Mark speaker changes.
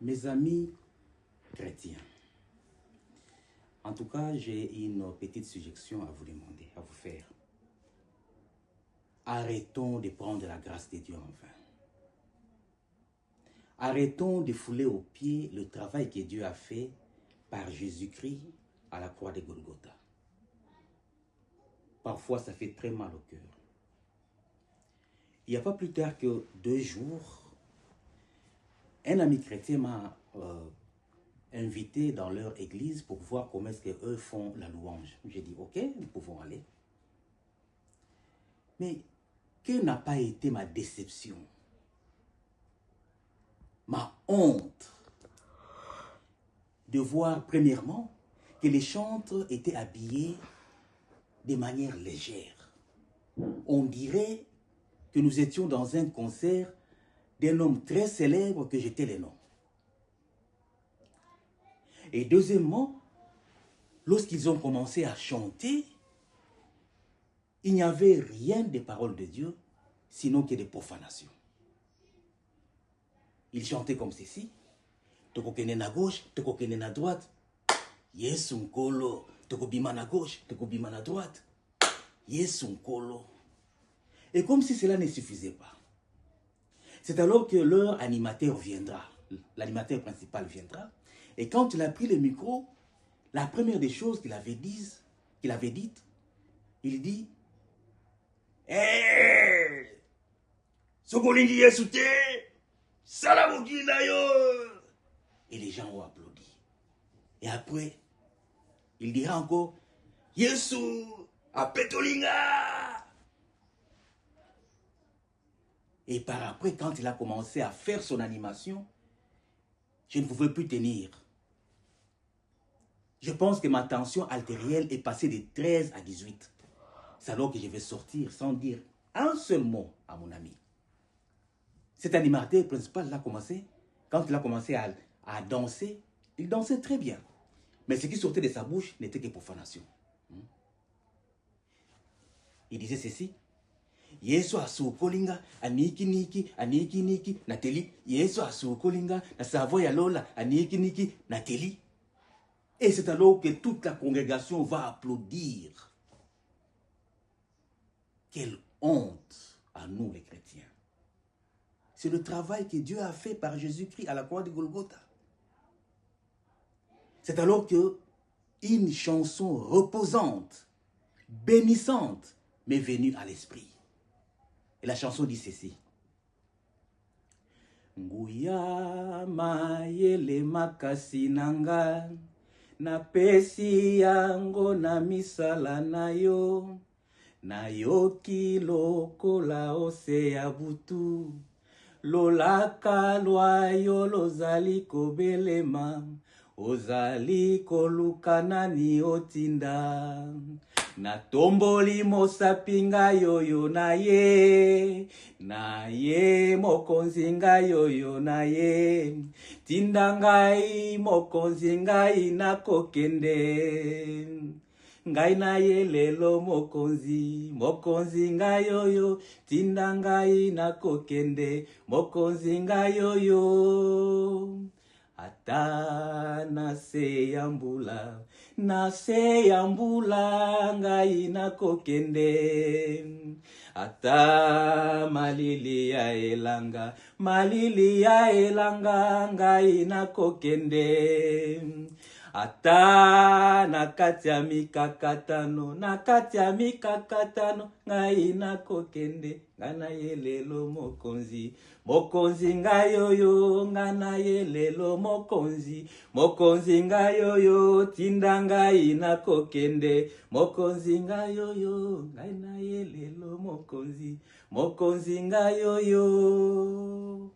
Speaker 1: Mes amis chrétiens, en tout cas, j'ai une petite suggestion à vous demander, à vous faire. Arrêtons de prendre la grâce de Dieu en vain. Arrêtons de fouler aux pieds le travail que Dieu a fait par Jésus-Christ à la croix de Golgotha. Parfois, ça fait très mal au cœur. Il n'y a pas plus tard que 2 jours, un ami chrétien m'a invité dans leur église pour voir comment est-ce qu'eux font la louange. J'ai dit, ok, nous pouvons aller. Mais quelle n'a pas été ma déception, ma honte, de voir premièrement que les chantres étaient habillés de manière légère. On dirait que nous étions dans un concert d'un homme très célèbre que j'étais le nom. Et deuxièmement, lorsqu'ils ont commencé à chanter, il n'y avait rien des paroles de Dieu, sinon que des profanations. Ils chantaient comme ceci. Tokokene na gauche, tokokene na droite. Yesu nkolo. Tokobima na gauche, tokobima na droite. Yesu nkolo. Et comme si cela ne suffisait pas. C'est alors que leur animateur viendra. L'animateur principal viendra. Et quand il a pris le micro, la première des choses qu'il avait dites, il dit, hey, Sokolingi Yesu te, Salamoki na yo. Et les gens ont applaudi. Et après, il dira encore, Yesu apetolinga. Et par après, quand il a commencé à faire son animation, je ne pouvais plus tenir. Je pense que ma tension artérielle est passée de 13 à 18. C'est alors que je vais sortir sans dire un seul mot à mon ami. Cet animateur principal a commencé, quand il a commencé à danser, il dansait très bien. Mais ce qui sortait de sa bouche n'était que profanation. Il disait ceci. Yesu asukolinga aniki niki nateli. Yesu asukolinga na savoya lola aniki niki nateli. Et c'est alors que toute la congrégation va applaudir. Quelle honte à nous les chrétiens. C'est le travail que Dieu a fait par Jésus-Christ à la croix de Golgotha. C'est alors que une chanson reposante, bénissante, m'est venue à l'esprit. Et la chanson dit ceci. Nguya mayele makasi nanga, na pesi yango na misala na yo, na yoki lokola ose ya butu, lolaka lwayo lozali kobelema, ozali koluka nani otinda. Na tomboli mosapinga yoyo na ye mokonzi ngai yoyo na ye, tinda ngai mokonzi ngai nakokende, ngai na ye lelo mokonzi ngai yoyo, tinda ngai nakokende, mokonzi ngai yoyo. Ata na se yambula ngai nakokende, ata malili ya elanga ngai nakokende, ata na kati ya mikakatano ngai nakokende, ngana ye lelo mokonzi ngai yoyo, ngana ye lelo mokonzi ngai yoyo, tinda ngai nakokende, mokonzi ngai yoyo, ngana ye lelo mokonzi ngai yoyo.